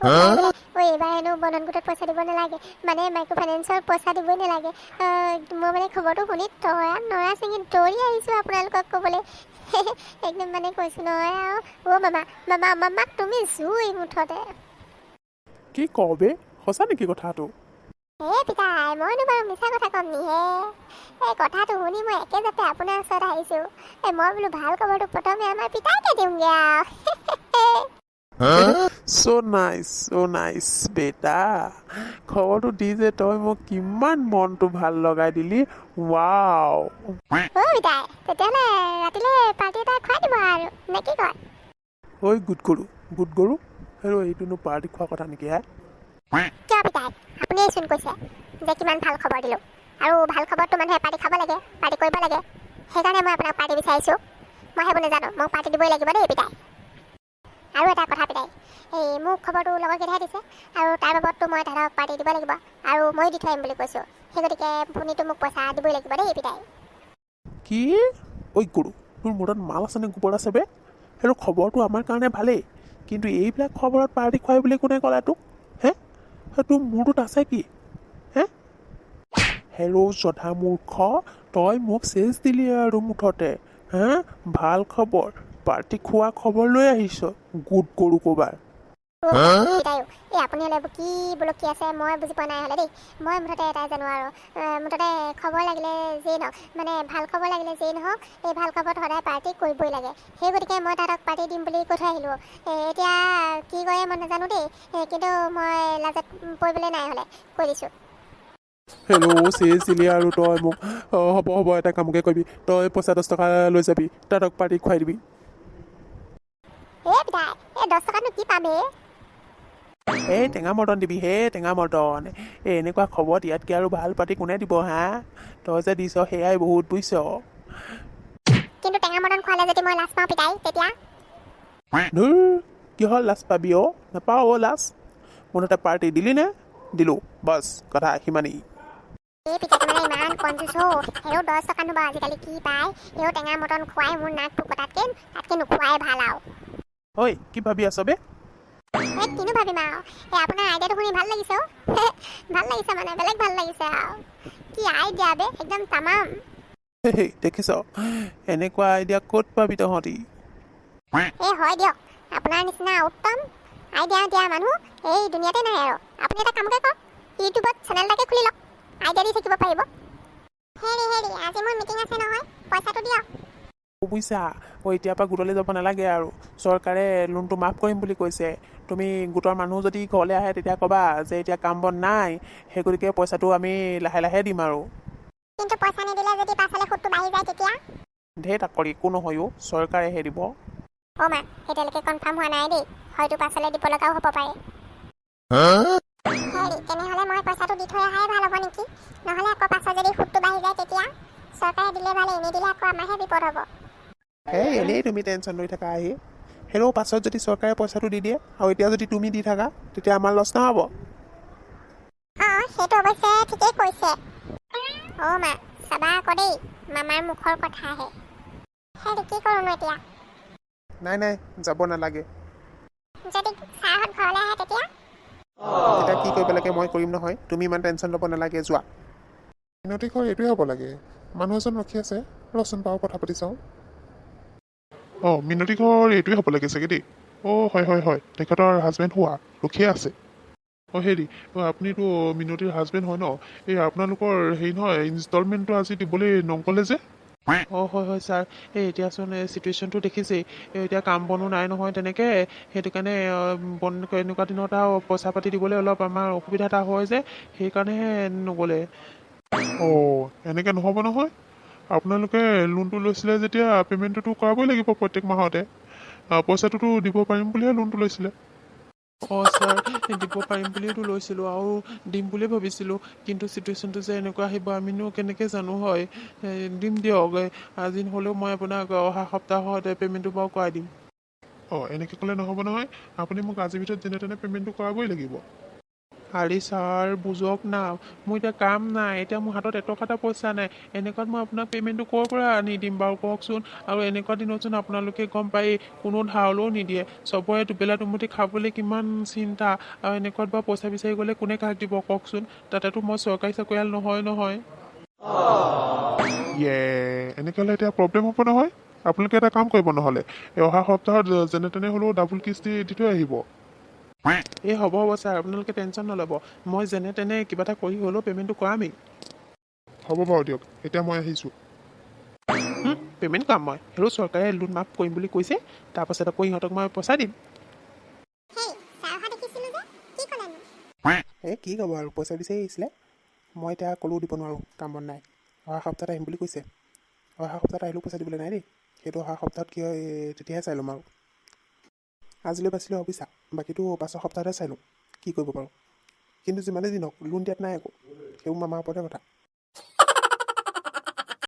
ঐ এইবাৰ হেনো বন্ধন গোটত পইচা দিব নালাগে মানে মাইক্ৰ' ফাইনেন্সৰ পইচা দিবই নালাগে মই মানে খবৰটো শুনি নৰা চিঙি দৌৰি আহিছোঁ আপোনালোকক ক'বলৈ একদম মানে কৈছোঁ নহয় আৰু মামাক তুমি জুই মুঠতে কি কবে সঁচা নেকি কথাটো পিতাই মইনো বাৰু মিছা কথা ক'ম নিহে এই কথাটো শুনি মই একেজাতে আপোনাৰ ওচৰত আহিছোঁ মই বোলো ভাল খবৰটো প্ৰথমে আমাৰ পিতাইকে দিওঁগৈ আৰু so nice বেটা খবৰটো দি যে তই মোক কিমান মনটো ভাল লগাই দিলি ৱাও পিতাই তেতিয়াহ'লে ৰাতিলৈ পাৰ্টি এটা খুৱাই দিব আৰু নে কি কয় ঐ গুড গৰু হেৰ এইটোনো পাৰ্টি খোৱা কথা নেকি হে কিয় পিতাই আপুনিচোন কৈছে যে কিমান ভাল খবৰ দিলোঁ আৰু ভাল খবৰটো মানুহে পাৰ্টি খাব লাগে পাৰ্টি কৰিব লাগে সেইকাৰণে মই আপোনাক পাৰ্টি বিচাৰিছোঁ মই সেইবোৰ নাজানো মোক পাৰ্টি দিবই লাগিব দেই পিতাই আৰু এটা কথা পিতাই এই মোক খবৰটো লগৰকেইটাহে দিছে আৰু তাৰ বাবদটো মই তাহাঁতক পাৰ্টি দিব লাগিব আৰু মই দি থৈ আহিম বুলি কৈছোঁ সেই গতিকে আপুনিতো মোক পইচা দিবই লাগিব দেই পিতাই কি ঐ গৰু তোৰ মূৰত মাল আছে নে গোবৰ আছে বে হেৰ খবৰটো আমাৰ কাৰণে ভালেই কিন্তু এইবিলাক খবৰত পাৰ্টি খুৱাই বুলি কোনে ক'লে তোক হে তোৰ মূৰটোত আছে কি হে হেৰ জধা মূৰ্খ তই মোক চেচ দিলি আৰু মুঠতে হা ভাল খবৰ পাৰ্টি খোৱা খবৰ লৈ আহিছ গুড গৰু ক'বাৰ পিতাইও এই আপুনি হ'লে কি বোলো কি আছে মই বুজি পোৱা নাই হ'লে দেই মই মুঠতে এটাই জানো আৰু মুঠতে খবৰ লাগিলে যেই নহওক মানে ভাল খবৰ লাগিলে যেই নহওক এই ভাল খবৰত সদায় পাৰ্টি কৰিবই লাগে সেই গতিকে মই তাহাঁতক পাৰ্টি দিম বুলি কৈ থৈ আহিলোঁ এতিয়া কি কৰে মই নাজানো দেই কিন্তু মই লাজত পৰিবলৈ নাই হ'লে কৈ দিছোঁ হেল্ল' চেচ দিলি আৰু তই মোক হ'ব এটা কামকে কৰিবি তই পইচা 10 টকা লৈ যাবি তাতক পাৰ্টি খুৱাই দিবি পিতাই এই 10 টকানো কি পাম এই টেঙা মৰ্টন দিবি টেঙা মৰ্টন এনেকুৱা খবৰ ইয়াতকৈ আৰু ভাল পাৰ্টি কোনে দিব হা তই যে দিছ সেয়াই বহুত বুজিছ কিন্তু টেঙা মৰ্টন খোৱালে যদি মই লাজ পাওঁ পিতাই তেতিয়া ধুৰ কিহৰ লাজ পাবি নাপাওঁ লাজ মুঠতে পাৰ্টি দিলি নে দিলোঁ বাছ কথা সিমানেই পিতাই মানে ইমান কনজুচ সেও 10 টকানো বাৰু আজিকালি কি পায় সেও টেঙা মৰ্টন খুৱাই মোৰ নাক টুকটাতকৈ তাতকৈ নোখোৱাই ভাল আৰু ঐ কি ভাবি আছ বে কিনো ভাবিম আৰু আপোনাৰ আইডিয়াটো শুনি ভাল লাগিছে ভাল লাগিছে মানে বেলেগ ভাল লাগিছে আৰু কি আইডিয়া বে একদম তামাম দেখিছ এনেকুৱা আইডিয়া ক'ত পাবি তহঁতি হয় দিয়ক আপোনাৰ নিচিনা উত্তম আইডিয়া দিয়া মানুহ এই দুনিয়াতে নাই আৰু আপুনি এটা কামকে কৰক ইউটিউবত চেনেল এটাকে খুলি লওক আইডিয়া দি থাকিব পাৰিব হেৰি আজি মোৰ মিটিং আছে নহয় পইচাটো দিয়ক বুজিছা এতিয়াৰ পৰা গোটলৈ যাব নালাগে আৰু চৰকাৰে লোনটো মাফ কৰিম বুলি কৈছে তুমি গোটৰ মানুহ যদি ঘৰলৈ আহে তেতিয়া ক'বা যে এতিয়া কাম বন নাই সেই গতিকে পইচাটো আমি লাহে লাহে দিম আৰু কিন্তু পইচা নিদিলে যদি পাছলৈ সুতটো বাঢ়ি যায় তেতিয়া ঢেৰ তাকৰি একো নহয়ও চৰকাৰেহে দিব মা এতিয়ালৈকে কনফাৰ্ম হোৱা নাই দেই হয়তো পাছলৈ দিব লগাও হ'ব পাৰে তেনেহ'লে মই পইচাটো দি থৈ অহাই ভাল হ'ব নেকি নহ'লে আকৌ পাছত যদি সুতটো বাঢ়ি যায় তেতিয়া চৰকাৰে দিলে ভালে নিদিলে আকৌ আমাৰহে বিপদ হ'ব এনেই তুমি টেনশ্যন লৈ থাকা হেল্ল' পাছত যদি চৰকাৰে পইচাটো দি দিয়ে আৰু এতিয়া যদি তুমি দি থাকা তেতিয়া আমাৰ লছ নহ'ব সেইটো অৱশ্যে ঠিকেই কৈছে মা চাবা আকৌ দেই মামাৰ মুখৰ কথাহে কি কৰোঁনো এতিয়া নাই যাব নালাগে যদি ছাৰহঁত ঘৰলৈ আহে তেতিয়া এতিয়া কি কৰিব লাগে মই কৰিম নহয় তুমি ইমান টেনশ্যন ল'ব নালাগে যোৱা মিনতি ঘৰ এইটোৱে হ'ব লাগে মানুহ এজন ৰখি আছে ৰচোন বাৰু কথা পাতি চাওঁ মিনতি ঘৰ এইটোৱে হ'ব লাগে চাগে দেই হয় তেখেতৰ হাজবেণ্ড হোৱা ৰখিয়ে আছে হেৰি আপুনিতো মিনতিৰ হাজবেণ্ড হয় ন এই আপোনালোকৰ হেৰি নহয় ইনষ্টলমেণ্টটো আজি দিবলৈ নগ'লে যে হয় ছাৰ এতিয়াচোন চিটুৱেশ্যনটো দেখিছেই এতিয়া কাম বনো নাই নহয় তেনেকৈ সেইটো কাৰণে এনেকুৱা দিনত আৰু পইচা পাতি দিবলৈ অলপ আমাৰ অসুবিধা এটা হয় যে সেইকাৰণেহে নগ'লে এনেকৈ নহ'ব নহয় আপোনালোকে লোনটো লৈছিলে যেতিয়া পে'মেণ্টটোতো কৰাবই লাগিব প্ৰত্যেক মাহতে পইচাটোতো দিব পাৰিম বুলিহে লোনটো লৈছিলে ছাৰ দিব পাৰিম বুলিয়েতো লৈছিলোঁ আৰু দিম বুলিয়ে ভাবিছিলোঁ কিন্তু চিটুৱেশ্যনটো যে এনেকুৱা আহিব আমিনো কেনেকৈ জানো হয় দিম দিয়ক আজি নহ'লেও মই আপোনাক অহা সপ্তাহত পে'মেণ্টটো বাৰু কৰাই দিম এনেকৈ ক'লে নহ'ব নহয় আপুনি মোক আজিৰ ভিতৰত যেনে তেনে পে'মেণ্টটো কৰাবই লাগিব আৰে ছাৰ বুজক না, মোৰ এতিয়া কাম নাই, এতিয়া মোৰ হাতত এটকা এটা পইচা নাই, এনেকুৱাত মই আপোনাক পে'মেণ্টটো ক'ৰ পৰা আনি দিম বাৰু কওকচোন। আৰু এনেকুৱা দিনতচোন আপোনালোকে গম পায়েই কোনো ধাৰলৈও নিদিয়ে, চবৰে দুবেলা দুমুঠি খাবলৈ কিমান চিন্তা, আৰু এনেকুৱাত বাৰু পইচা বিচাৰি গ'লে কোনে কাক দিব কওকচোন, তাতেতো মই চৰকাৰী চাকৰিয়াল নহয়। এনেকৈ হ'লে এতিয়া প্ৰব্লেম হ'ব নহয়। আপোনালোকে এটা কাম কৰিব নহ'লে, এই অহা সপ্তাহত যেনে তেনে হ'লেও ডাবুল কিস্তি দি থৈ আহিব। এই হ'ব ছাৰ, আপোনালোকে টেনশ্যন নল'ব, মই যেনে তেনে কিবা এটা কৰি হ'লেও পে'মেণ্টটো কৰামেই। হ'ব বাৰু দিয়ক, এতিয়া মই আহিছোঁ। পে'মেণ্ট কৰাম মই, সেইটো চৰকাৰে লোন মাফ কৰিম বুলি কৈছে, তাৰপাছত আকৌ ইহঁতক মই পইচা দিম। হেই ছাৰ অহা দেখিছিলোঁ যে কি ক'লেনো? এই কি ক'ব আৰু, পইচা বিচাৰি আহিছিলে, মই এতিয়া ক'লেও দিব নোৱাৰোঁ, কাম বন নাই। অহা সপ্তাহত আহিম বুলি কৈছে, অহা সপ্তাহত আহিলেও পইচা দিবলৈ নাই দেই, সেইটো অহা সপ্তাহত কি হয় তেতিয়াহে চাই ল'ম আৰু। আজিলৈ বাচিলে ভাবিছা, বাকীটো পাছৰ সপ্তাহতে চাই লওঁ কি কৰিব পাৰোঁ। কিন্তু যিমানেই দিনক লোন দিয়াত নাই একো, সেইবোৰ মামাৰ ওপৰতে কথা।